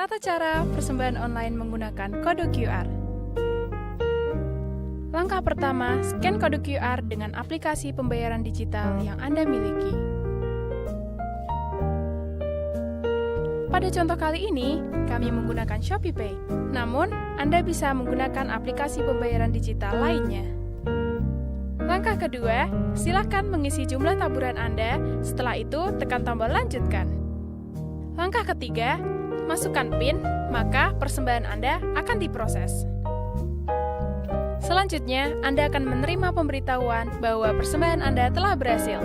Tata cara persembahan online menggunakan kode QR. Langkah pertama, scan kode QR dengan aplikasi pembayaran digital yang Anda miliki. Pada contoh kali ini, kami menggunakan ShopeePay. Namun, Anda bisa menggunakan aplikasi pembayaran digital lainnya. Langkah kedua, silakan mengisi jumlah taburan Anda. Setelah itu, tekan tombol lanjutkan. Langkah ketiga, masukkan PIN, maka persembahan Anda akan diproses. Selanjutnya, Anda akan menerima pemberitahuan bahwa persembahan Anda telah berhasil.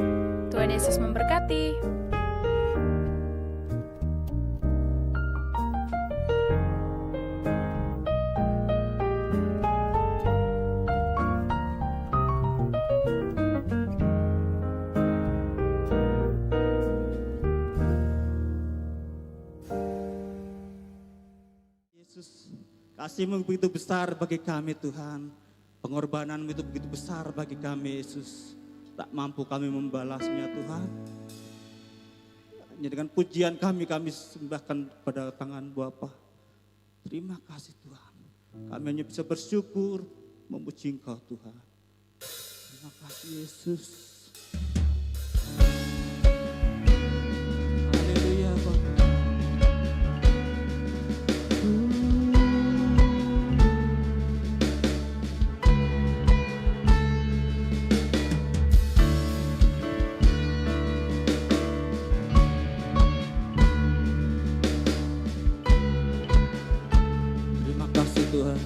Tuhan Yesus memberkati. Yesus, kasih-Mu begitu besar bagi kami Tuhan. Pengorbanan-Mu itu begitu besar bagi kami Yesus. Tak mampu kami membalasnya Tuhan. Hanya dengan pujian kami sembahkan pada tangan Bapa. Terima kasih Tuhan. Kami hanya bisa bersyukur memuji Engkau Tuhan. Terima kasih Yesus. Haleluya Bapa. Tuhan,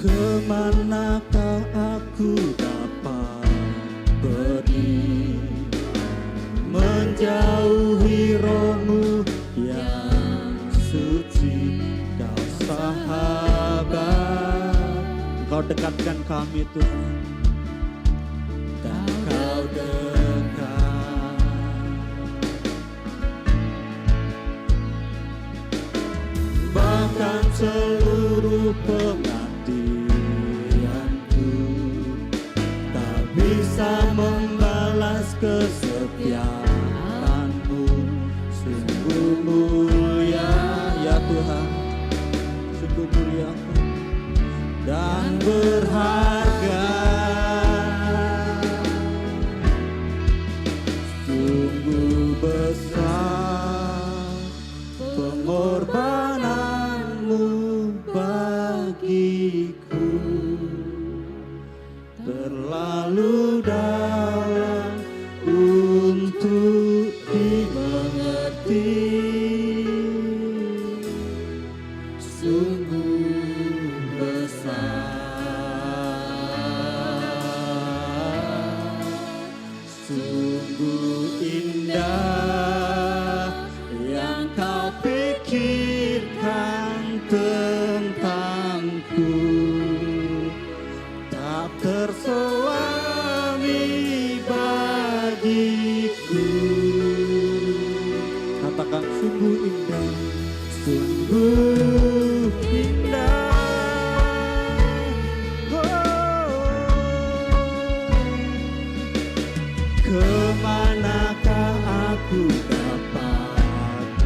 kemanakah aku dapat pergi, menjauhi Roh-Mu yang suci, Kau sahabat. Kau dekatkan kami Tuhan, dan Kau dekat. Bahkan seluruh pengabdianku tak bisa membalas kesetiaan-Mu. Sungguh mulia ya Tuhan, sungguh mulia dan berharga. Sungguh besar pengorbanan-Mu bagiku, terlalu dalam untuk dimengerti. Sungguh besar, sungguh indah yang Kau pikirkan tentangku, tak terselami bagiku. Katakan sungguh indah, sungguh indah. Kemanakah aku dapat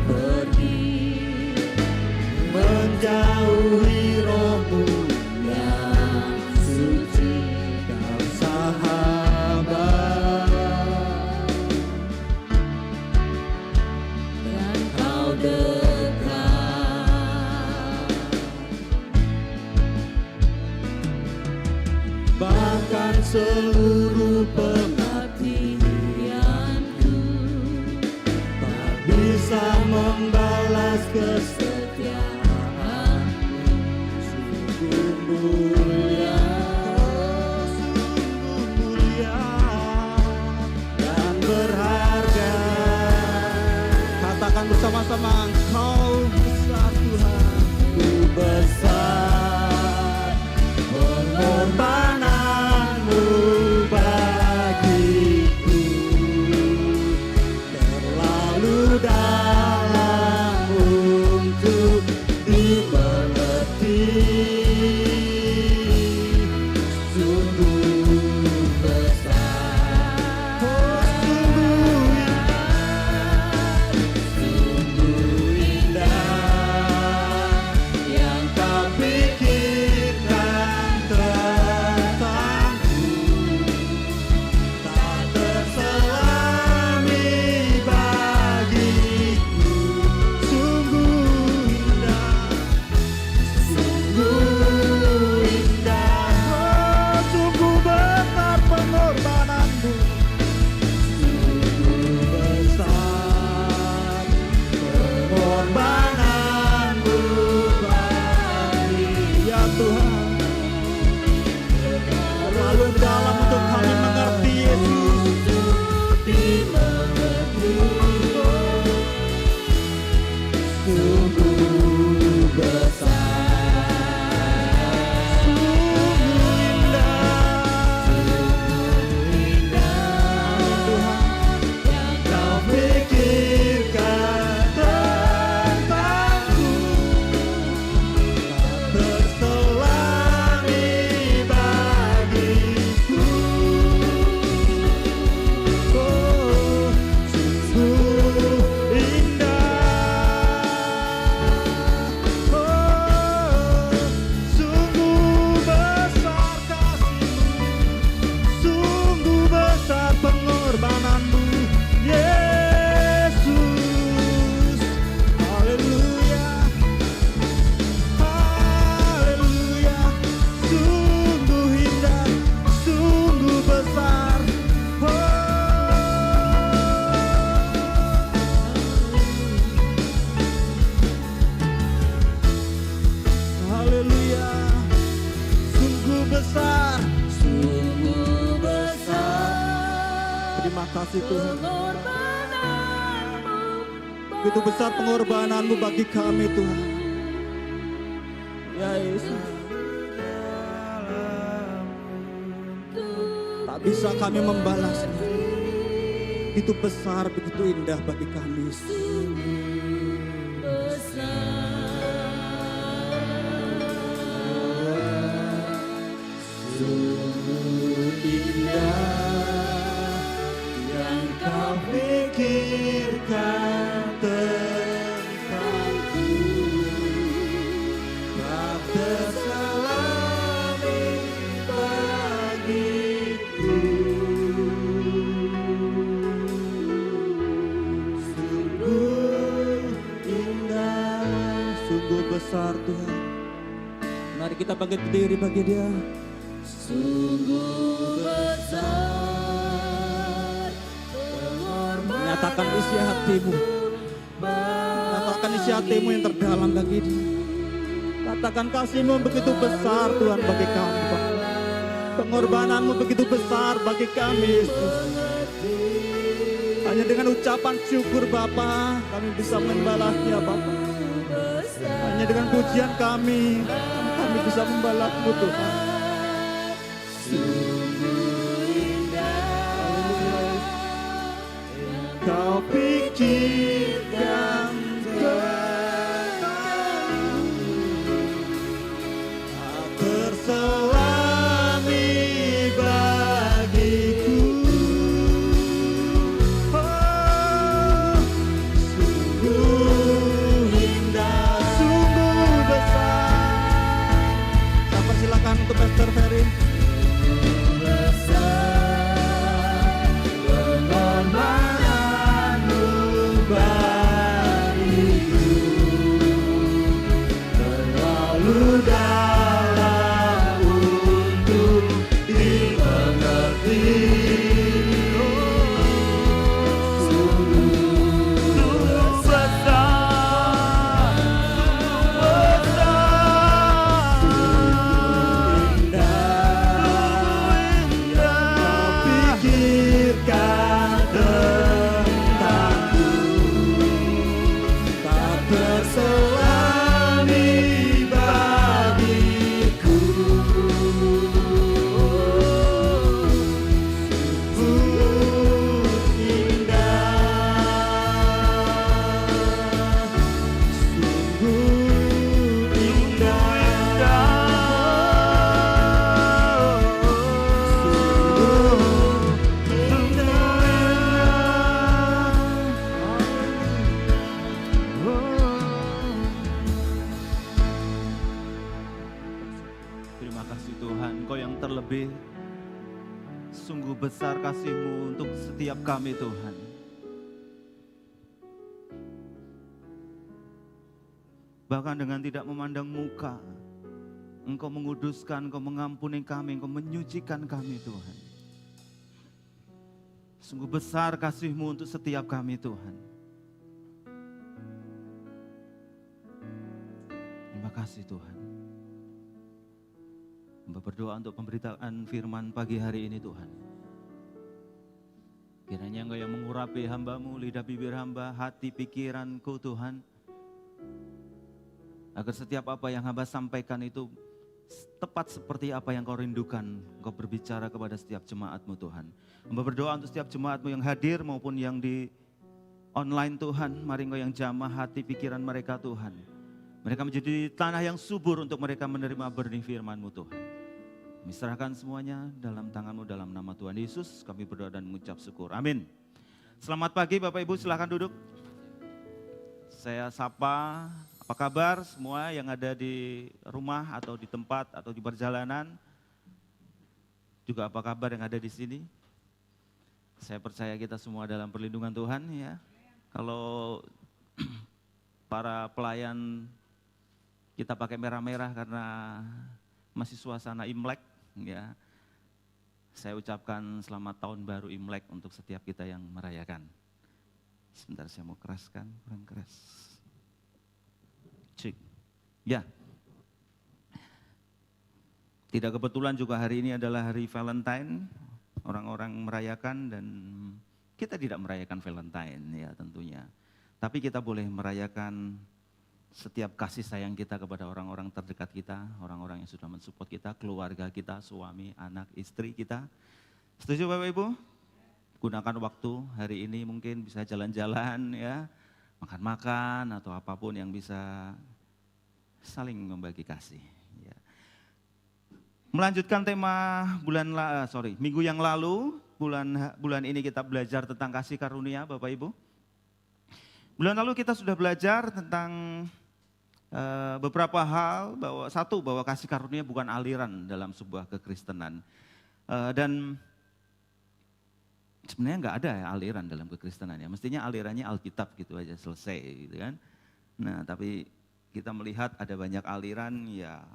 pergi, menjauhi Roh-Mu yang suci, Kau sahabat, dan Kau dekat. Bahkan seluruh pengabdianku tak bisa membalas kesetiaan-Mu. Sungguh mulia, sungguh mulia dan berharga. Katakan bersama-sama, Engkau besar Tuhan. Ku besar pengorbanan-Mu bagiku, terlalu dalam untuk dimengerti. Sungguh besar, oh sungguh indah, kasih Tuhan. Begitu besar pengorbananmu bagi kami Tuhan. Ya Yesus. Tak bisa kami membalasnya. Begitu besar, begitu indah bagi kami Yesus. Yang kau pikirkan tentangku, tak terselami bagiku. Sungguh indah, sungguh besar Tuhan. Mari kita bangkit berdiri bagi Dia. Sungguh besar, nyatakan isi hatimu, nyatakan isi hatimu yang terdalam bagi Dia. Katakan kasih-Mu begitu besar Tuhan bagi kami, Pak. Pengorbananmu begitu besar bagi kami Yesus. Hanya dengan ucapan syukur Bapa kami bisa membalasnya Bapa. Hanya dengan pujian kami bisa membalasmu Tuhan. Kau pikirkan tak terselami bagiku. Oh, sungguh indah, sungguh besar. Saya persilakan untuk Pastor Ferry. Sungguh besar kasih-Mu untuk setiap kami Tuhan. Bahkan dengan tidak memandang muka, Engkau menguduskan, Engkau mengampuni kami, Engkau menyucikan kami Tuhan. Sungguh besar kasih-Mu untuk setiap kami Tuhan. Terima kasih Tuhan. Hamba berdoa untuk pemberitaan firman pagi hari ini Tuhan. Kiranya Engkau yang mengurapi hamba-Mu, lidah bibir hamba, hati pikiranku Tuhan. Agar setiap apa yang hamba sampaikan itu tepat seperti apa yang Kau rindukan. Engkau berbicara kepada setiap jemaat-Mu Tuhan. Hamba berdoa untuk setiap jemaat-Mu yang hadir maupun yang di online Tuhan. Mari Engkau yang jamah hati pikiran mereka Tuhan. Mereka menjadi tanah yang subur untuk mereka menerima benih firman-Mu Tuhan. Kami serahkan semuanya dalam tangan-Mu dalam nama Tuhan Yesus. Kami berdoa dan mengucap syukur. Amin. Selamat pagi Bapak Ibu, silakan duduk. Saya sapa, apa kabar semua yang ada di rumah atau di tempat atau di perjalanan. Juga apa kabar yang ada di sini. Saya percaya kita semua dalam perlindungan Tuhan ya. Kalau para pelayan kita pakai merah-merah karena masih suasana Imlek ya. Saya ucapkan selamat tahun baru Imlek untuk setiap kita yang merayakan. Sebentar saya mau keraskan, kurang keras. Cik. Ya. Tidak kebetulan juga hari ini adalah hari Valentine. Orang-orang merayakan dan Kita tidak merayakan Valentine ya tentunya. Tapi kita boleh merayakan setiap kasih sayang kita kepada orang-orang terdekat kita, orang-orang yang sudah mensupport kita, keluarga kita, suami, anak, istri kita. Setuju Bapak Ibu? Gunakan waktu hari ini mungkin bisa jalan-jalan ya, makan-makan atau apapun yang bisa saling membagi kasih. Ya. Melanjutkan tema minggu yang lalu, bulan ini kita belajar tentang kasih karunia Bapak Ibu. Bulan lalu kita sudah belajar tentang beberapa hal, bahwa kasih karunia bukan aliran dalam sebuah kekristenan. Dan sebenarnya nggak ada ya aliran dalam kekristenan ya, mestinya alirannya Alkitab gitu aja selesai gitu kan. Nah tapi kita melihat ada banyak aliran, ya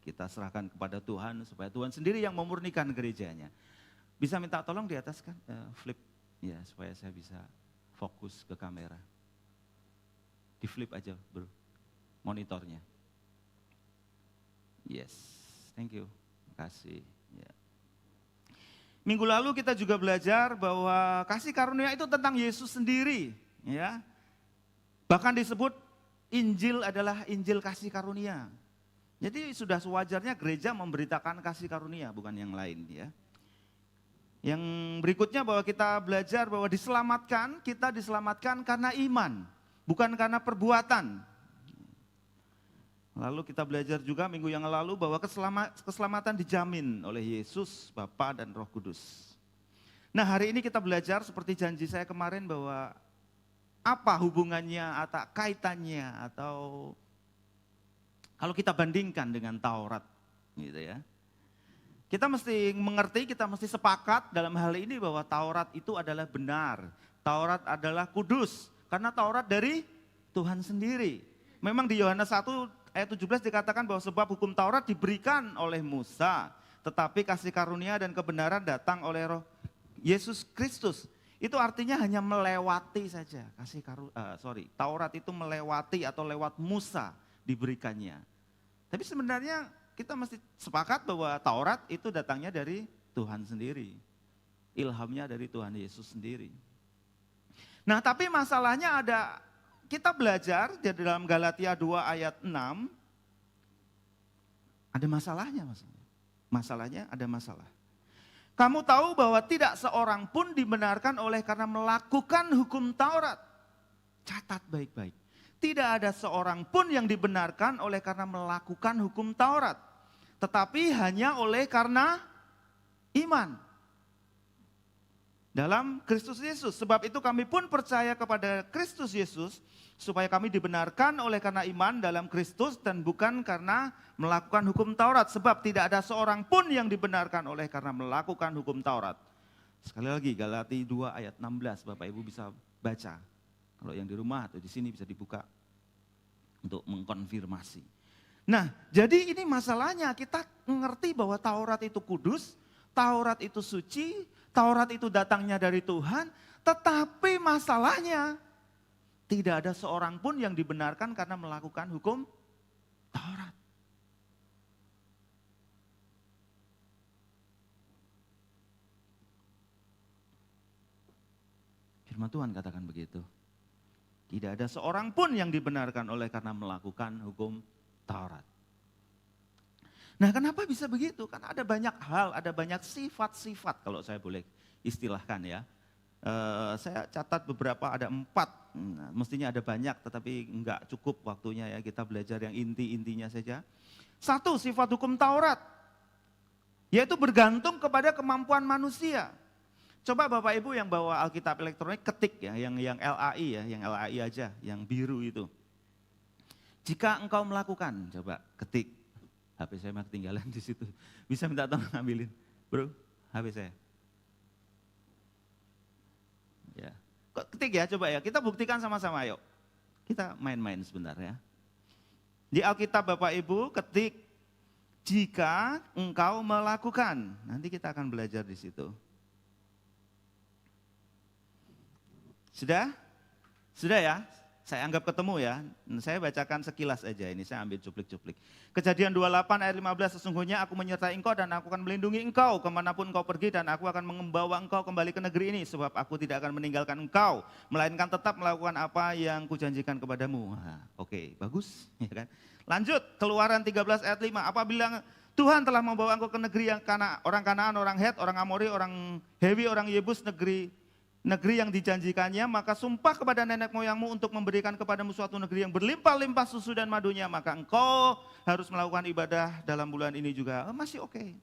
kita serahkan kepada Tuhan supaya Tuhan sendiri yang memurnikan gerejanya. Bisa minta tolong di atas kan, flip ya supaya saya bisa fokus ke kamera. Di flip aja bro, monitornya. Yes, thank you, makasih. Ya. Minggu lalu kita juga belajar bahwa kasih karunia itu tentang Yesus sendiri. Ya. Bahkan disebut Injil adalah Injil kasih karunia. Jadi sudah sewajarnya gereja memberitakan kasih karunia, bukan yang lain ya. Yang berikutnya bahwa kita belajar bahwa kita diselamatkan karena iman, bukan karena perbuatan. Lalu kita belajar juga minggu yang lalu bahwa keselamatan dijamin oleh Yesus, Bapa dan Roh Kudus. Nah hari ini kita belajar seperti janji saya kemarin bahwa apa hubungannya atau kaitannya atau kalau kita bandingkan dengan Taurat gitu ya. Kita mesti mengerti, kita mesti sepakat dalam hal ini bahwa Taurat itu adalah benar. Taurat adalah kudus karena Taurat dari Tuhan sendiri. Memang di Yohanes 1 ayat 17 dikatakan bahwa sebab hukum Taurat diberikan oleh Musa, tetapi kasih karunia dan kebenaran datang oleh Roh Yesus Kristus. Itu artinya hanya melewati saja. Taurat itu melewati atau lewat Musa diberikannya. Tapi sebenarnya kita mesti sepakat bahwa Taurat itu datangnya dari Tuhan sendiri. Ilhamnya dari Tuhan Yesus sendiri. Nah tapi masalahnya kita belajar di dalam Galatia 2 ayat 6, ada masalahnya. Masalahnya ada masalah. Kamu tahu bahwa tidak seorang pun dibenarkan oleh karena melakukan hukum Taurat. Catat baik-baik. Tidak ada seorang pun yang dibenarkan oleh karena melakukan hukum Taurat. Tetapi hanya oleh karena iman dalam Kristus Yesus. Sebab itu kami pun percaya kepada Kristus Yesus supaya kami dibenarkan oleh karena iman dalam Kristus dan bukan karena melakukan hukum Taurat. Sebab tidak ada seorang pun yang dibenarkan oleh karena melakukan hukum Taurat. Sekali lagi Galatia 2 ayat 16 Bapak Ibu bisa baca. Kalau yang di rumah atau di sini bisa dibuka untuk mengkonfirmasi. Nah, jadi ini masalahnya kita mengerti bahwa Taurat itu kudus, Taurat itu suci, Taurat itu datangnya dari Tuhan, tetapi masalahnya tidak ada seorang pun yang dibenarkan karena melakukan hukum Taurat. Firman Tuhan katakan begitu. Tidak ada seorang pun yang dibenarkan oleh karena melakukan hukum Taurat. Nah kenapa bisa begitu? Karena ada banyak hal, ada banyak sifat-sifat kalau saya boleh istilahkan ya. Saya catat beberapa, ada 4, nah, mestinya ada banyak tetapi enggak cukup waktunya ya, kita belajar yang inti-intinya saja. 1, sifat hukum Taurat, yaitu bergantung kepada kemampuan manusia. Coba Bapak Ibu yang bawa Alkitab elektronik ketik ya, yang LAI ya, yang LAI aja, yang biru itu. Jika engkau melakukan, coba ketik. HP saya mah ketinggalan di situ. Bisa minta tolong ambilin, bro, HP saya. Ya, ketik ya, coba ya. Kita buktikan sama-sama, yuk. Kita main-main sebentar ya. Di Alkitab Bapak Ibu ketik jika engkau melakukan. Nanti kita akan belajar di situ. Sudah? Sudah ya? Saya anggap ketemu ya. Saya bacakan sekilas aja ini, saya ambil cuplik-cuplik. Kejadian 28 ayat 15, sesungguhnya aku menyertai engkau dan aku akan melindungi engkau kemanapun engkau pergi dan aku akan membawa engkau kembali ke negeri ini. Sebab aku tidak akan meninggalkan engkau, melainkan tetap melakukan apa yang kujanjikan kepadamu. Nah, oke, bagus. Ya kan? Lanjut, Keluaran 13 ayat 5, apabila Tuhan telah membawa engkau ke negeri yang orang Kanaan, orang Het, orang Amori, orang Hewi, orang Yebus, negeri yang dijanjikannya, maka sumpah kepada nenek moyangmu untuk memberikan kepadamu suatu negeri yang berlimpah-limpah susu dan madunya, maka engkau harus melakukan ibadah dalam bulan ini juga. Masih oke.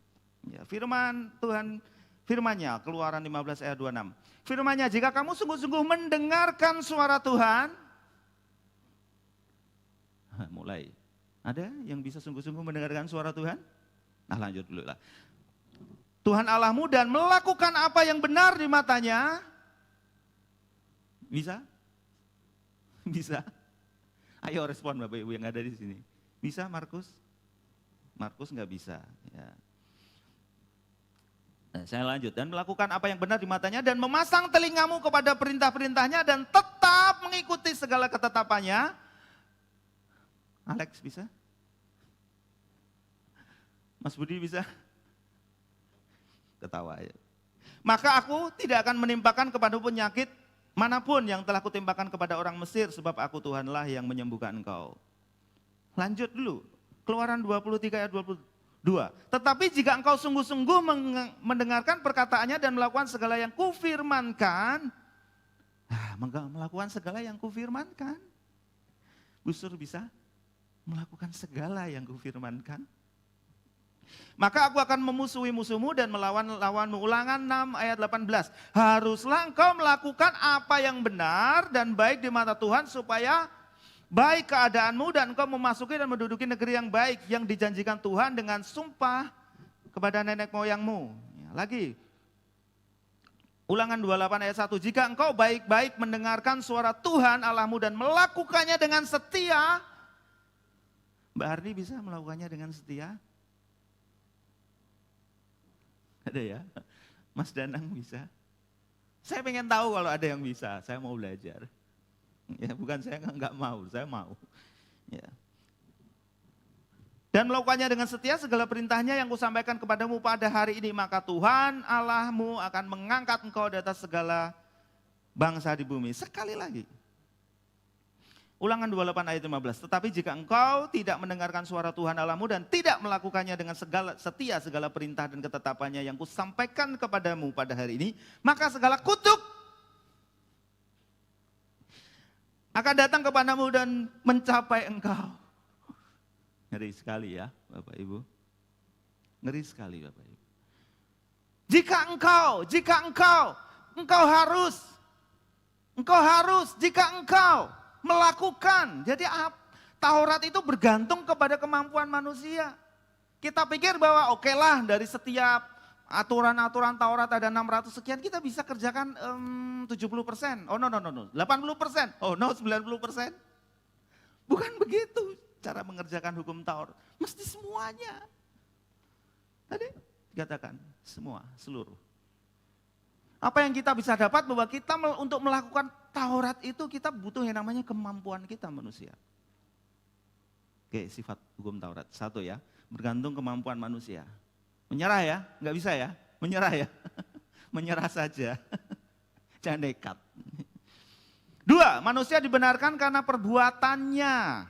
Ya, firman Tuhan, firmannya Keluaran 15 ayat 26. Firmannya, jika kamu sungguh-sungguh mendengarkan suara Tuhan, mulai. Ada yang bisa sungguh-sungguh mendengarkan suara Tuhan? Nah, lanjut dulu lah. Tuhan Allahmu dan melakukan apa yang benar di matanya. Bisa? Bisa? Ayo respon Bapak Ibu yang ada di sini. Bisa Markus? Markus nggak bisa. Ya. Nah, saya lanjut. Dan melakukan apa yang benar di matanya dan memasang telingamu kepada perintah-perintahnya dan tetap mengikuti segala ketetapannya. Alex bisa? Mas Budi bisa? Ketawa ya. Maka aku tidak akan menimpakan kepadamu penyakit manapun yang telah kutimpakan kepada orang Mesir, sebab aku Tuhanlah yang menyembuhkan engkau. Lanjut dulu, Keluaran 23 ayat 22. Tetapi jika engkau sungguh-sungguh mendengarkan perkataannya dan melakukan segala yang kufirmankan, melakukan segala yang kufirmankan. Busur bisa melakukan segala yang kufirmankan. Maka aku akan memusuhi musuhmu dan melawan-lawanmu. Ulangan 6 ayat 18. Haruslah engkau melakukan apa yang benar dan baik di mata Tuhan supaya baik keadaanmu dan engkau memasuki dan menduduki negeri yang baik yang dijanjikan Tuhan dengan sumpah kepada nenek moyangmu. Lagi. Ulangan 28 ayat 1. Jika engkau baik-baik mendengarkan suara Tuhan Allahmu dan melakukannya dengan setia. Mbak Arni bisa melakukannya dengan setia? Ada ya? Mas Danang bisa? Saya pengen tahu kalau ada yang bisa, saya mau belajar. Ya, bukan saya nggak mau, saya mau. Ya. Dan melakukannya dengan setia segala perintahnya yang kusampaikan kepadamu pada hari ini, maka Tuhan Allahmu akan mengangkat engkau di atas segala bangsa di bumi. Sekali lagi. Ulangan 28 ayat 15. Tetapi jika engkau tidak mendengarkan suara Tuhan Allahmu dan tidak melakukannya dengan setia segala perintah dan ketetapannya yang kusampaikan kepadamu pada hari ini, maka segala kutuk akan datang kepadamu dan mencapai engkau. Ngeri sekali ya Bapak Ibu. Ngeri sekali Bapak Ibu. Jika engkau harus, jika engkau melakukan. Jadi Taurat itu bergantung kepada kemampuan manusia. Kita pikir bahwa oke lah dari setiap aturan-aturan Taurat ada 600 sekian, kita bisa kerjakan 70%. Oh no, 80%. Oh no, 90%. Bukan begitu cara mengerjakan hukum Taurat. Mesti semuanya. Tadi dikatakan semua, seluruh. Apa yang kita bisa dapat bahwa kita untuk melakukan Taurat itu kita butuh yang namanya kemampuan kita manusia. Oke, sifat hukum Taurat. Satu ya, bergantung kemampuan manusia. Menyerah ya, nggak bisa ya, menyerah ya. Menyerah saja, jangan nekat. Dua, manusia dibenarkan karena perbuatannya.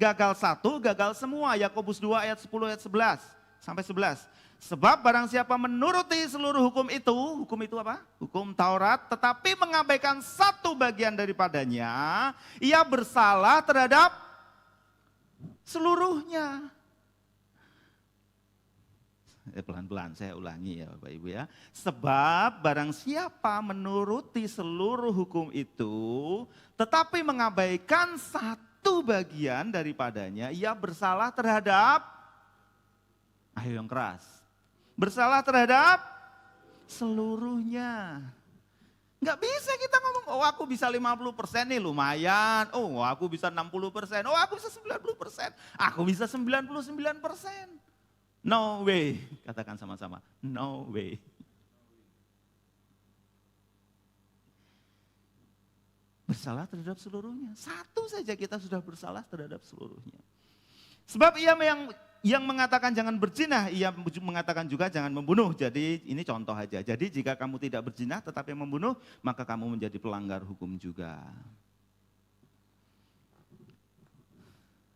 Gagal satu, gagal semua. Yakobus 2 ayat 10 ayat 11 sampai 11. Sebab barang siapa menuruti seluruh hukum itu apa? Hukum Taurat, tetapi mengabaikan satu bagian daripadanya, ia bersalah terhadap seluruhnya. Pelan-pelan saya ulangi ya Bapak Ibu ya. Sebab barang siapa menuruti seluruh hukum itu, tetapi mengabaikan satu bagian daripadanya, ia bersalah terhadap, ayo yang keras. Bersalah terhadap seluruhnya. Enggak bisa kita ngomong, oh aku bisa 50% nih lumayan. Oh aku bisa 60%, oh aku bisa 90%. Aku bisa 99%. No way, katakan sama-sama, no way. bersalah terhadap seluruhnya. Satu saja kita sudah bersalah terhadap seluruhnya. Sebab ia yang mengatakan jangan berzina, ia mengatakan juga jangan membunuh. Jadi ini contoh aja. Jadi jika kamu tidak berzina tetapi membunuh, maka kamu menjadi pelanggar hukum juga.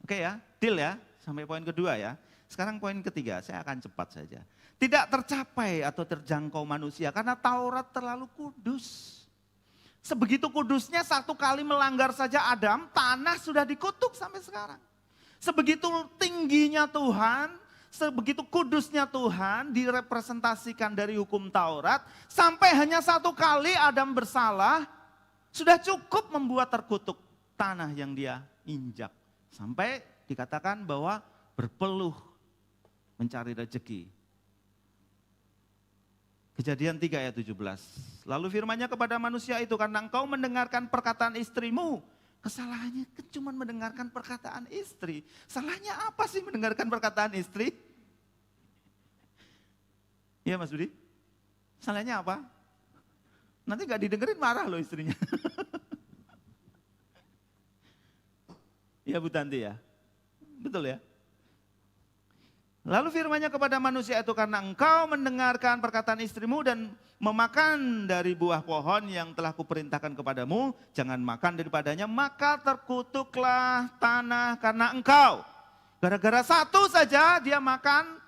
Oke ya, deal ya, sampai poin kedua ya. Sekarang poin ketiga, saya akan cepat saja. Tidak tercapai atau terjangkau manusia karena Taurat terlalu kudus. Sebegitu kudusnya satu kali melanggar saja Adam, tanah sudah dikutuk sampai sekarang. Sebegitu tingginya Tuhan, sebegitu kudusnya Tuhan direpresentasikan dari hukum Taurat, sampai hanya satu kali Adam bersalah, sudah cukup membuat terkutuk tanah yang dia injak. Sampai dikatakan bahwa berpeluh mencari rezeki. Kejadian 3 ayat 17. Lalu firman-Nya kepada manusia itu, karena engkau mendengarkan perkataan istrimu. Kesalahannya kan cuma mendengarkan perkataan istri. Salahnya apa sih mendengarkan perkataan istri? Iya Mas Budi? Salahnya apa? Nanti gak didengerin marah loh istrinya. Iya Bu Tanti ya? Betul ya? Lalu firman-Nya kepada manusia itu, karena engkau mendengarkan perkataan istrimu dan memakan dari buah pohon yang telah kuperintahkan kepadamu, jangan makan daripadanya, maka terkutuklah tanah karena engkau. Gara-gara satu saja dia makan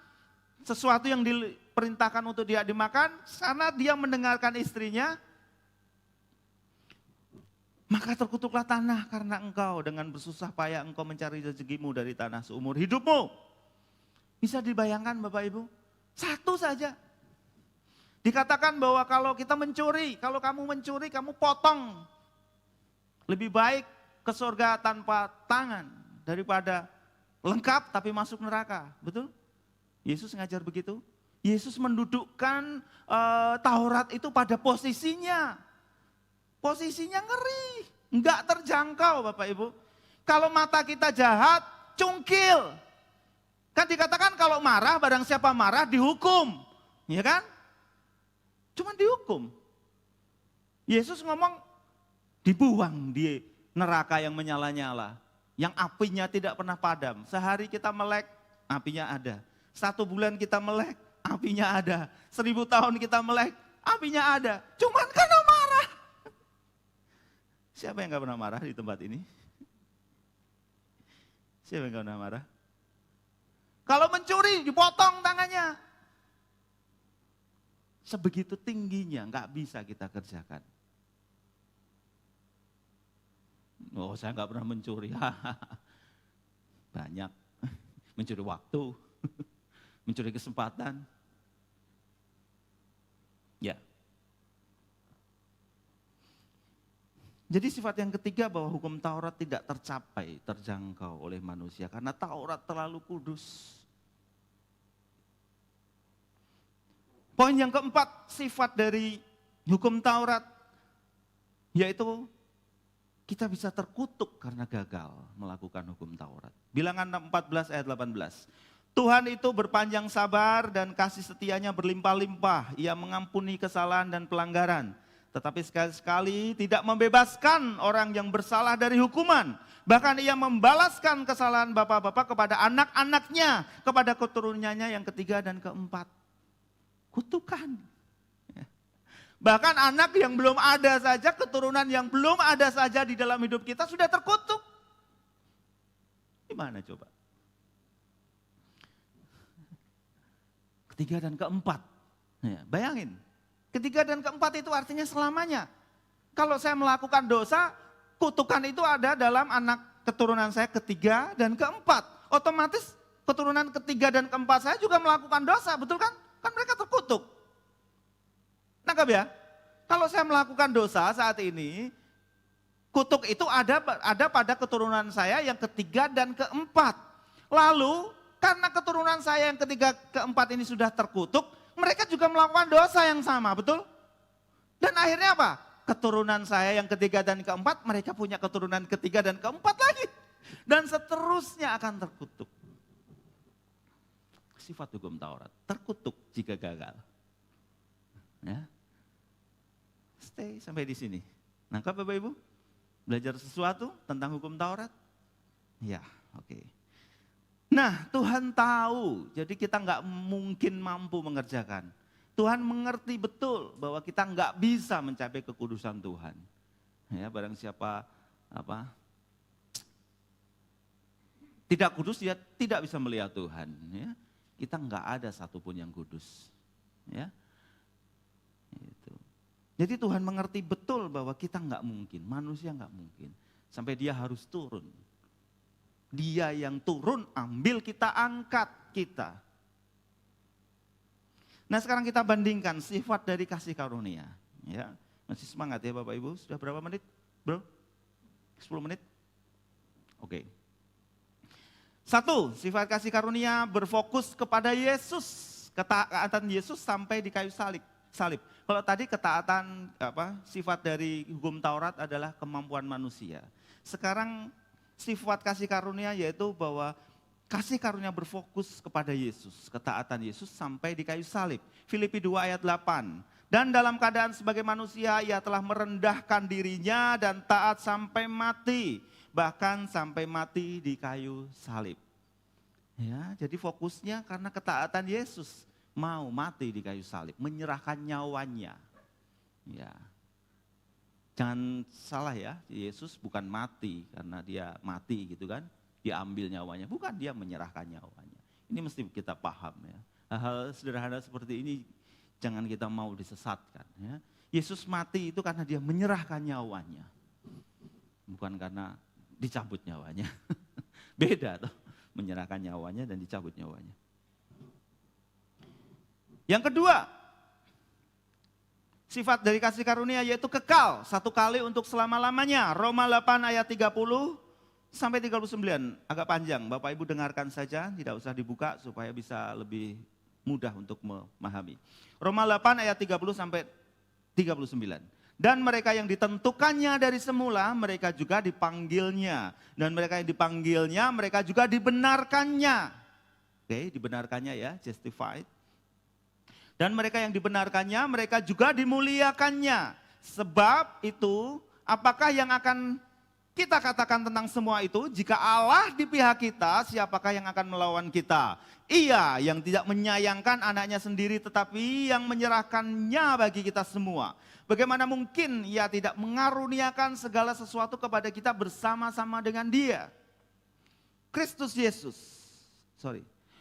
sesuatu yang diperintahkan untuk dia dimakan, karena dia mendengarkan istrinya, maka terkutuklah tanah karena engkau, dengan bersusah payah engkau mencari rezekimu dari tanah seumur hidupmu. Bisa dibayangkan Bapak Ibu, satu saja. Dikatakan bahwa kalau kita mencuri, kalau kamu mencuri kamu potong. Lebih baik ke surga tanpa tangan daripada lengkap tapi masuk neraka. Betul? Yesus ngajar begitu. Yesus mendudukkan Taurat itu pada posisinya. Posisinya ngeri, enggak terjangkau Bapak Ibu. Kalau mata kita jahat, cungkil. Kan dikatakan kalau marah, barang siapa marah dihukum. Ya kan? Cuman dihukum. Yesus ngomong dibuang di neraka yang menyala-nyala. Yang apinya tidak pernah padam. Sehari kita melek, apinya ada. 1 bulan kita melek, apinya ada. 1000 tahun kita melek, apinya ada. Cuman karena marah. Siapa yang gak pernah marah di tempat ini? Siapa yang gak pernah marah? Kalau mencuri dipotong tangannya. Sebegitu tingginya nggak bisa kita kerjakan. Oh saya nggak pernah mencuri. Banyak. Mencuri waktu. Mencuri kesempatan. Ya. Jadi sifat yang ketiga bahwa hukum Taurat tidak tercapai, terjangkau oleh manusia karena Taurat terlalu kudus. Poin yang keempat, sifat dari hukum Taurat yaitu kita bisa terkutuk karena gagal melakukan hukum Taurat. Bilangan 14 ayat 18. Tuhan itu berpanjang sabar dan kasih setianya berlimpah-limpah. Ia mengampuni kesalahan dan pelanggaran. Tetapi sekali-sekali tidak membebaskan orang yang bersalah dari hukuman. Bahkan ia membalaskan kesalahan bapak-bapak kepada anak-anaknya, kepada keturunannya yang ketiga dan keempat. Kutukan. Bahkan anak yang belum ada saja, keturunan yang belum ada saja di dalam hidup kita sudah terkutuk. Gimana coba? Ketiga dan keempat. Ya, bayangin. Ketiga dan keempat itu artinya selamanya. Kalau saya melakukan dosa, kutukan itu ada dalam anak keturunan saya ketiga dan keempat. Otomatis keturunan ketiga dan keempat saya juga melakukan dosa, betul kan? Kan mereka terkutuk. Nangkap ya? Kalau saya melakukan dosa saat ini, kutuk itu ada pada keturunan saya yang ketiga dan keempat. Lalu karena keturunan saya yang ketiga keempat ini sudah terkutuk, mereka juga melakukan dosa yang sama, betul? Dan akhirnya apa? Keturunan saya yang ketiga dan keempat, mereka punya keturunan ketiga dan keempat lagi. Dan seterusnya akan terkutuk. Sifat hukum Taurat, terkutuk jika gagal. Ya. Stay sampai di sini. Nangkap Bapak Ibu? Belajar sesuatu tentang hukum Taurat? Ya, oke. Nah, Tuhan tahu, jadi kita nggak mungkin mampu mengerjakan. Tuhan mengerti betul bahwa kita nggak bisa mencapai kekudusan Tuhan. Ya, barang siapa tidak kudus, dia tidak bisa melihat Tuhan. Ya, kita nggak ada satupun yang kudus. Ya, itu. Jadi Tuhan mengerti betul bahwa kita nggak mungkin, manusia nggak mungkin, sampai Dia harus turun. Dia yang turun, ambil kita, angkat kita. Nah, sekarang kita bandingkan sifat dari kasih karunia. Ya, masih semangat ya Bapak Ibu? Sudah berapa menit, bro? 10 menit? Oke. 1, sifat kasih karunia berfokus kepada Yesus. Ketaatan Yesus sampai di kayu salib. Kalau tadi ketaatan sifat dari hukum Taurat adalah kemampuan manusia. Sekarang sifat kasih karunia yaitu bahwa kasih karunia berfokus kepada Yesus, ketaatan Yesus sampai di kayu salib. Filipi 2 ayat 8. Dan dalam keadaan sebagai manusia ia telah merendahkan dirinya dan taat sampai mati, bahkan sampai mati di kayu salib. Ya, jadi fokusnya karena ketaatan Yesus mau mati di kayu salib, menyerahkan nyawanya. Ya. Jangan salah ya, Yesus bukan mati karena dia mati gitu kan. Dia ambil nyawanya, bukan, dia menyerahkan nyawanya. Ini mesti kita paham ya. Hal-hal sederhana seperti ini jangan kita mau disesatkan ya. Yesus mati itu karena dia menyerahkan nyawanya. Bukan karena dicabut nyawanya. Beda tuh, menyerahkan nyawanya dan dicabut nyawanya. Yang kedua, sifat dari kasih karunia yaitu kekal, satu kali untuk selama-lamanya. Roma 8 ayat 30 sampai 39, agak panjang, Bapak Ibu dengarkan saja, tidak usah dibuka supaya bisa lebih mudah untuk memahami. Roma 8 ayat 30 sampai 39. Dan mereka yang ditentukannya dari semula, mereka juga dipanggilnya. Dan mereka yang dipanggilnya, mereka juga dibenarkannya. Oke, dibenarkannya ya, justified. Dan mereka yang dibenarkannya, mereka juga dimuliakannya. Sebab itu, apakah yang akan kita katakan tentang semua itu? Jika Allah di pihak kita, siapakah yang akan melawan kita? Ia yang tidak menyayangkan anaknya sendiri, tetapi yang menyerahkannya bagi kita semua. Bagaimana mungkin ia tidak mengaruniakan segala sesuatu kepada kita bersama-sama dengan Dia? Kristus Yesus.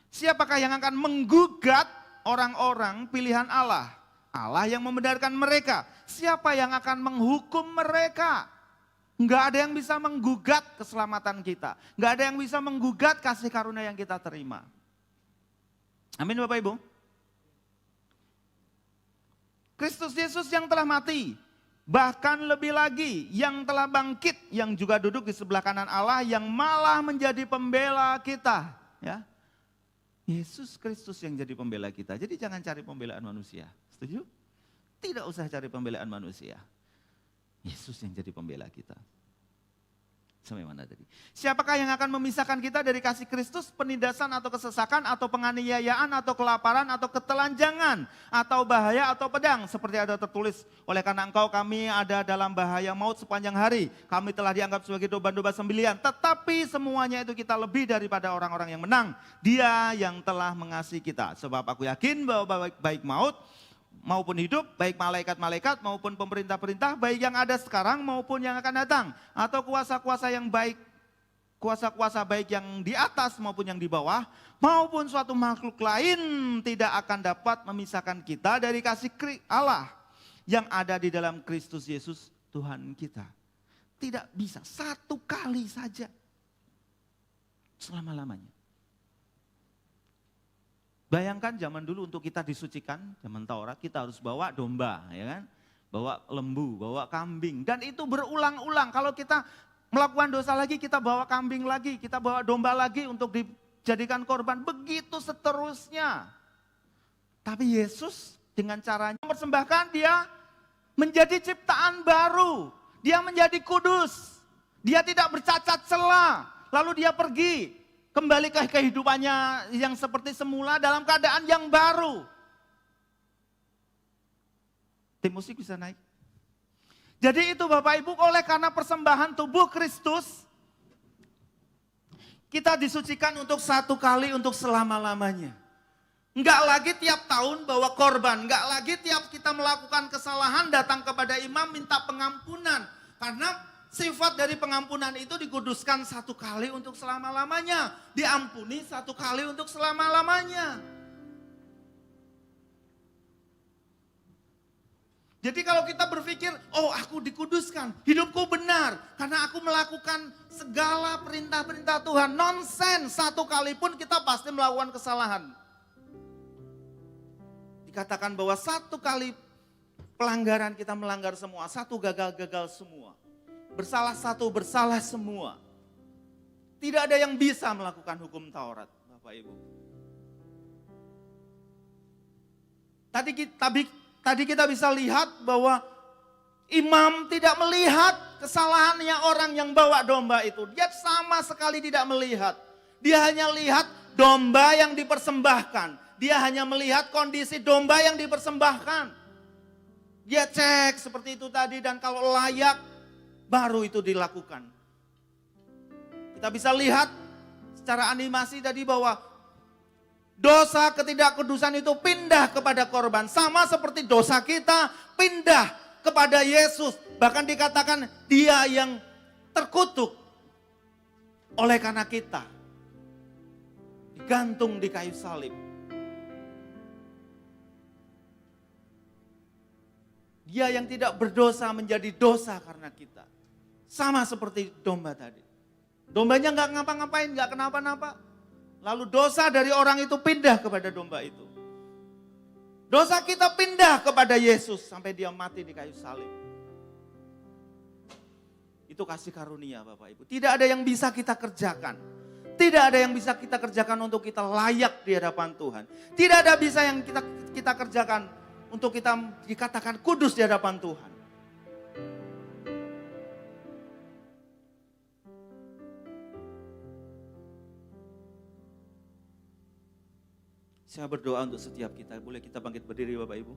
Siapakah yang akan menggugat orang-orang pilihan Allah? Allah yang membenarkan mereka. Siapa yang akan menghukum mereka? Enggak ada yang bisa menggugat keselamatan kita. Enggak ada yang bisa menggugat kasih karunia yang kita terima. Amin Bapak Ibu. Kristus Yesus yang telah mati, bahkan lebih lagi yang telah bangkit, yang juga duduk di sebelah kanan Allah, yang malah menjadi pembela kita. Ya, Yesus Kristus yang jadi pembela kita. Jadi jangan cari pembelaan manusia. Setuju? Tidak usah cari pembelaan manusia. Yesus yang jadi pembela kita. Sampai mana tadi? Siapakah yang akan memisahkan kita dari kasih Kristus? Penindasan atau kesesakan atau penganiayaan atau kelaparan atau ketelanjangan atau bahaya atau pedang. Seperti ada tertulis, oleh karena engkau kami ada dalam bahaya maut sepanjang hari. Kami telah dianggap sebagai domba-domba sembelihan. Tetapi semuanya itu kita lebih daripada orang-orang yang menang. Dia yang telah mengasihi kita. Sebab aku yakin bahwa baik maut maupun hidup, baik malaikat-malaikat maupun pemerintah-perintah, baik yang ada sekarang maupun yang akan datang, atau kuasa-kuasa yang baik, kuasa-kuasa baik yang di atas maupun yang di bawah, maupun suatu makhluk lain tidak akan dapat memisahkan kita dari kasih Allah yang ada di dalam Kristus Yesus Tuhan kita. Tidak bisa, satu kali saja selama-lamanya. Bayangkan zaman dulu untuk kita disucikan, zaman Taurat kita harus bawa domba, ya kan? Bawa lembu, bawa kambing. Dan itu berulang-ulang. Kalau kita melakukan dosa lagi, kita bawa kambing lagi, kita bawa domba lagi untuk dijadikan korban. Begitu seterusnya. Tapi Yesus dengan caranya mempersembahkan, dia menjadi ciptaan baru. Dia menjadi kudus. Dia tidak bercacat celah. Lalu dia pergi. Kembali ke kehidupannya yang seperti semula dalam keadaan yang baru. Tim musik bisa naik. Jadi itu Bapak Ibu, oleh karena persembahan tubuh Kristus, kita disucikan untuk satu kali untuk selama-lamanya. Enggak lagi tiap tahun bawa korban, enggak lagi tiap kita melakukan kesalahan datang kepada imam minta pengampunan. Karena sifat dari pengampunan itu dikuduskan satu kali untuk selama-lamanya. Diampuni satu kali untuk selama-lamanya. Jadi kalau kita berpikir, oh aku dikuduskan, hidupku benar. Karena aku melakukan segala perintah-perintah Tuhan. Nonsen, satu kali pun kita pasti melakukan kesalahan. Dikatakan bahwa satu kali pelanggaran kita melanggar semua. Satu gagal-gagal semua. Bersalah satu, bersalah semua. Tidak ada yang bisa melakukan hukum Taurat, Bapak Ibu. Tadi kita bisa lihat bahwa imam tidak melihat kesalahannya orang yang bawa domba itu. Dia sama sekali tidak melihat. Dia hanya lihat domba yang dipersembahkan. Dia hanya melihat kondisi domba yang dipersembahkan. Dia cek seperti itu tadi dan kalau layak baru itu dilakukan. Kita bisa lihat secara animasi tadi bahwa dosa ketidakkudusan itu pindah kepada korban. Sama seperti dosa kita pindah kepada Yesus. Bahkan dikatakan dia yang terkutuk oleh karena kita. Digantung di kayu salib. Dia yang tidak berdosa menjadi dosa karena kita. Sama seperti domba tadi. Dombanya nggak ngapa-ngapain, nggak kenapa-napa. Lalu dosa dari orang itu pindah kepada domba itu. Dosa kita pindah kepada Yesus sampai dia mati di kayu salib. Itu kasih karunia Bapak Ibu. Tidak ada yang bisa kita kerjakan. Tidak ada yang bisa kita kerjakan untuk kita layak di hadapan Tuhan. Tidak ada bisa yang kita kerjakan untuk kita dikatakan kudus di hadapan Tuhan. Saya berdoa untuk setiap kita. Boleh kita bangkit berdiri Bapak Ibu?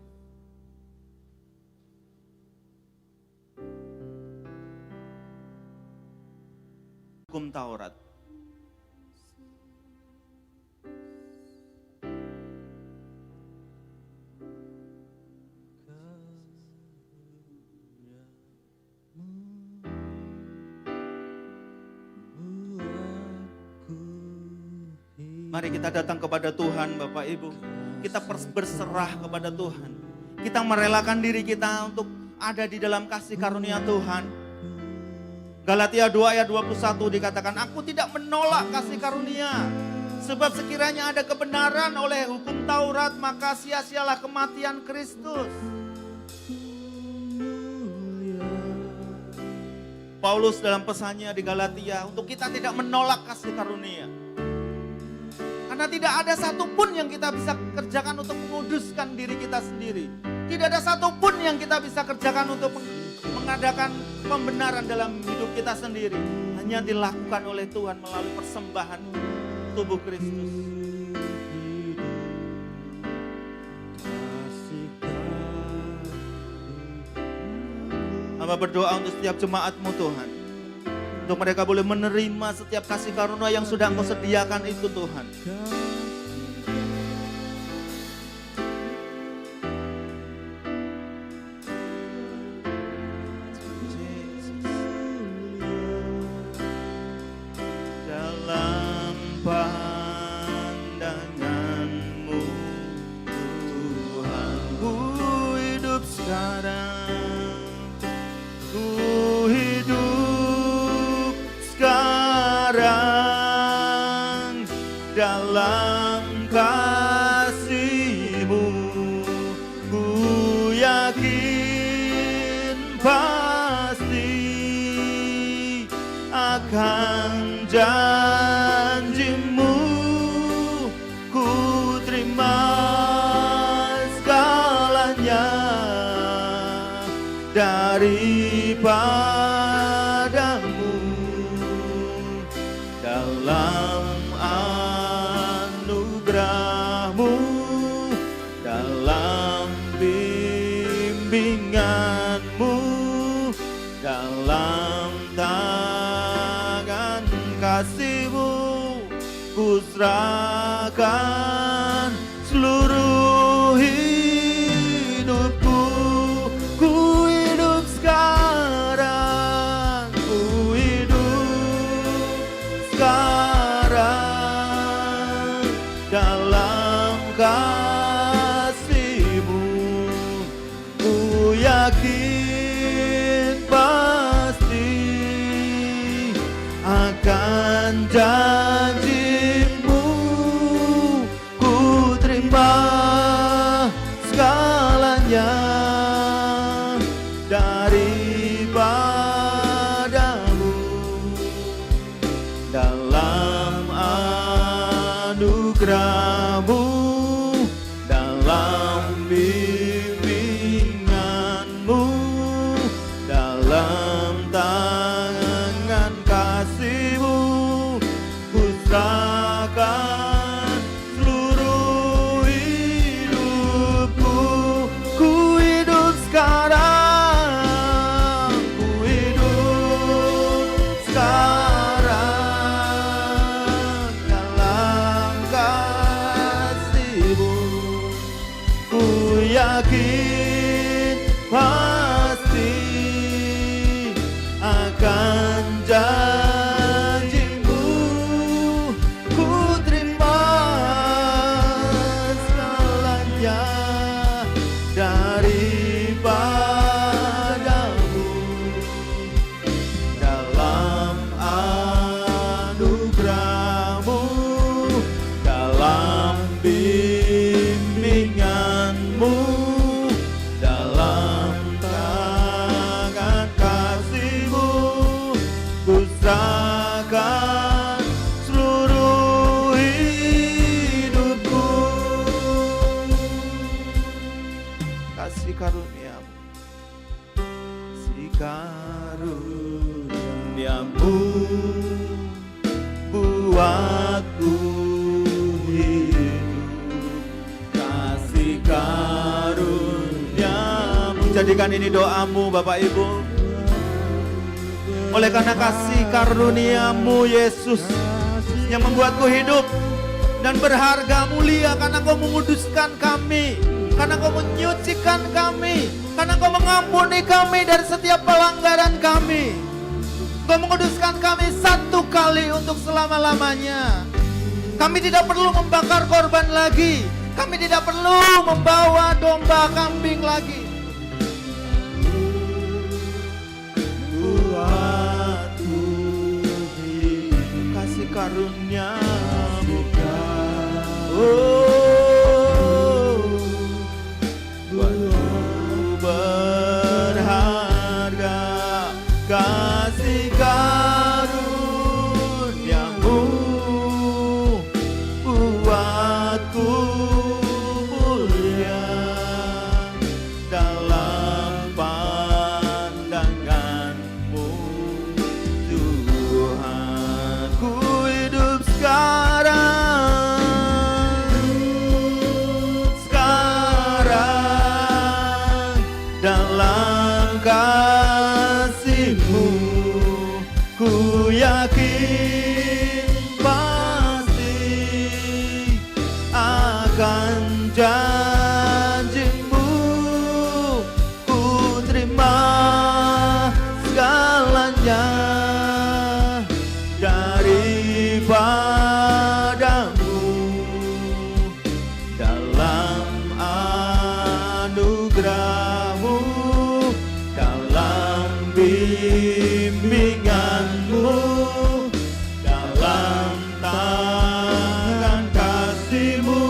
Hukum Taurat. Mari kita datang kepada Tuhan Bapak Ibu. Kita berserah kepada Tuhan. Kita merelakan diri kita untuk ada di dalam kasih karunia Tuhan. Galatia 2 ayat 21 dikatakan, aku tidak menolak kasih karunia. Sebab sekiranya ada kebenaran oleh hukum Taurat, maka sia-sialah kematian Kristus. Paulus dalam pesannya di Galatia, untuk kita tidak menolak kasih karunia. Karena tidak ada satupun yang kita bisa kerjakan untuk menguduskan diri kita sendiri. Tidak ada satupun yang kita bisa kerjakan untuk mengadakan pembenaran dalam hidup kita sendiri. Hanya dilakukan oleh Tuhan melalui persembahan tubuh Kristus. Hamba berdoa untuk setiap jemaat-Mu Tuhan. Untuk mereka boleh menerima setiap kasih karunia yang sudah Engkau sediakan itu Tuhan. Dalam pandangan-Mu Tuhan, ku hidup sekarang, ku hidup sekarang dalam kasih-Mu, ku yakin pasti akan janji-Mu, ku terima segalanya daripada-Mu. Dalam anugerah-Mu, dalam bimbingan-Mu, kasih-Mu, ku serahkan seluruh hidupku. Ku hidup sekarang, ku hidup sekarang dalam kasih-Mu. Ku yakin pasti akan janji-Mu. Ku terima segalanya daripadamu. Dalam anugerah-Mu, dalam bimbingan-Mu, dalam tangan kasih-Mu, ku serahkan seluruh hidupku. Ku hidup sekarang, ku hidup sekarang dalam kasih-Mu. Ku yakin pasti akan janji-Mu. Ku terima segalanya daripadamu. Dalam anugerah-Mu, dalam bimbingan-Mu, dalam tangan kasih-Mu, ku serahkan seluruh hidupku. Kasih karunia-Mu, kasih karunia-Mu buatku hidup. Kasih karunia-Mu. Jadikan ini doamu Bapak Ibu. Oleh karena kasih karunia-Mu Yesus yang membuatku hidup dan berharga mulia, karena Kau menguduskan kami, karena Kau menyucikan kami, karena Kau mengampuni kami dari setiap pelanggaran kami. Kau menguduskan kami satu kali untuk selama-lamanya. Kami tidak perlu membakar korban lagi. Kami tidak perlu membawa domba kambing lagi. Buatku hidup. Kasih karunia-Mu, oh, buatku berharga. Kasih karunia-Mu buatku mulia dalam pandangan-Mu, Tuhan. Ku hidup sekarang dalam kasih-Mu. Ku yakin pasti akan janji-Mu. Ku terima segalanya daripadamu. Dalam anugerah-Mu, dalam bimbingan-Mu, dalam tangan kasih-Mu,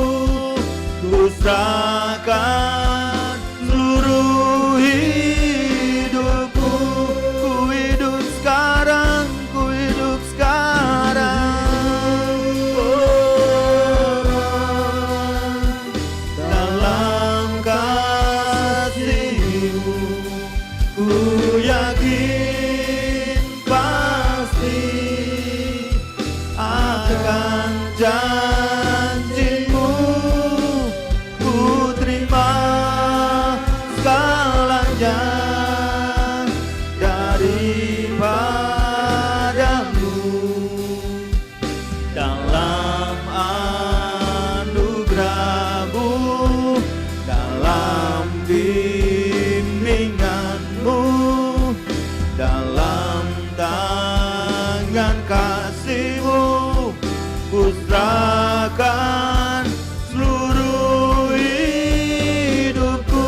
ku serahkan seluruh hidupku. Ku hidup sekarang, ku hidup sekarang, oh, dalam kasih-Mu. Ku yakin pasti akan janji-Mu. Ku kasih-Mu, ku serahkan seluruh hidupku.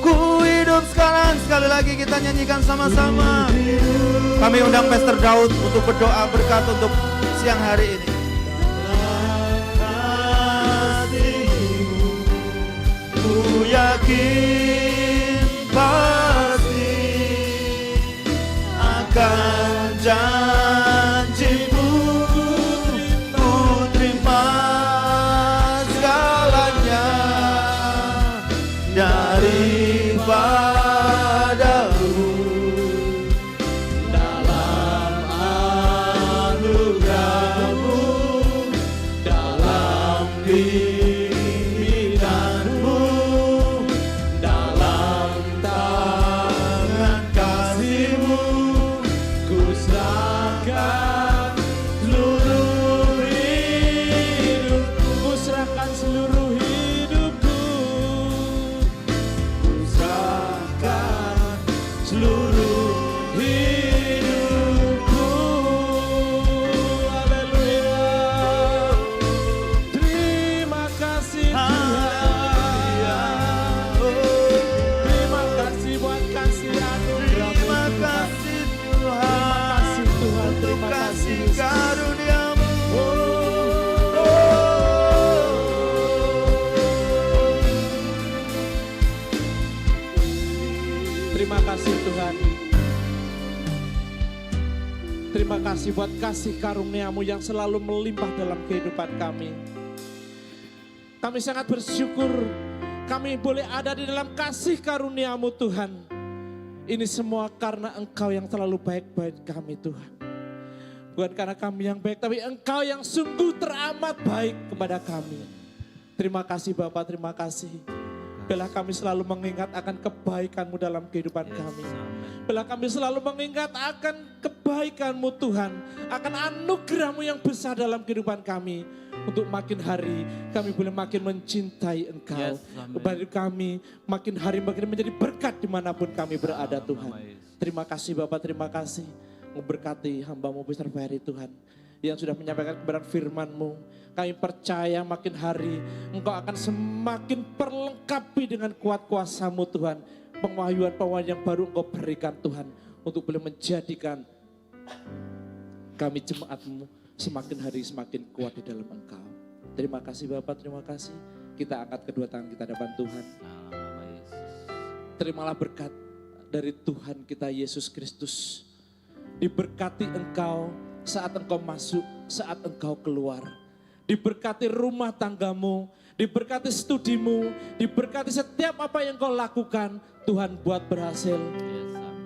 Ku hidup sekarang. Sekali lagi kita nyanyikan sama-sama. Kami undang Pastor Daud untuk berdoa berkat untuk siang hari ini. Ku yakin pasti akan janji-Mu, ku terima segalanya daripada-Mu. Dalam anugerah-Mu, dalam bimbingan-Mu, dalam tangan kasih-Mu, ku serahkan seluruh hidupku. Ku serahkan seluruh hidupku. Ku serahkan seluruh hidupku. Haleluya. Terima kasih Tuhan. Terima kasih buat kasih anugerah. Terima kasih Tuhan, Tuhan, untuk terima kasih kasih. karunia-Mu. Terima kasih Tuhan. Terima kasih buat kasih karunia-Mu yang selalu melimpah dalam kehidupan kami. Kami sangat bersyukur kami boleh ada di dalam kasih karunia-Mu Tuhan. Ini semua karena Engkau yang terlalu baik buat kami Tuhan. Bukan karena kami yang baik, tapi Engkau yang sungguh teramat baik kepada kami. Terima kasih Bapak, terima kasih. Bila kami selalu mengingat akan kebaikan-Mu dalam kehidupan kami. Bila kami selalu mengingat akan kebaikan-Mu Tuhan, akan anugerah-Mu yang besar dalam kehidupan kami. Untuk makin hari kami boleh makin mencintai Engkau. Kepada kami makin hari makin menjadi berkat dimanapun kami berada Tuhan. Terima kasih Bapak, terima kasih. Memberkati hamba-Mu Pastor Ferry Tuhan. Yang sudah menyampaikan kebenaran firman-Mu. Kami percaya makin hari Engkau akan semakin perlengkapi dengan kuat kuasa-Mu Tuhan. Pengahyuan-pengahyuan yang baru Engkau berikan Tuhan. Untuk boleh menjadikan kami jemaat-Mu semakin hari semakin kuat di dalam Engkau. Terima kasih Bapak, terima kasih. Kita angkat kedua tangan kita hadapan Tuhan. Terimalah berkat dari Tuhan kita Yesus Kristus. Diberkati Engkau saat Engkau masuk, saat Engkau keluar. Diberkati rumah tanggamu, diberkati studimu, diberkati setiap apa yang Engkau lakukan. Tuhan buat berhasil.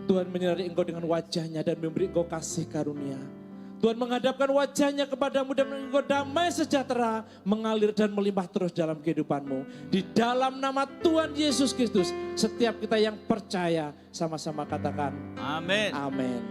Tuhan menyinari Engkau dengan wajahnya dan memberi Engkau kasih karunia. Tuhan menghadapkan wajahnya kepadamu dan Engkau damai sejahtera mengalir dan melimpah terus dalam kehidupanmu. Di dalam nama Tuhan Yesus Kristus, setiap kita yang percaya sama-sama katakan Amin. amin.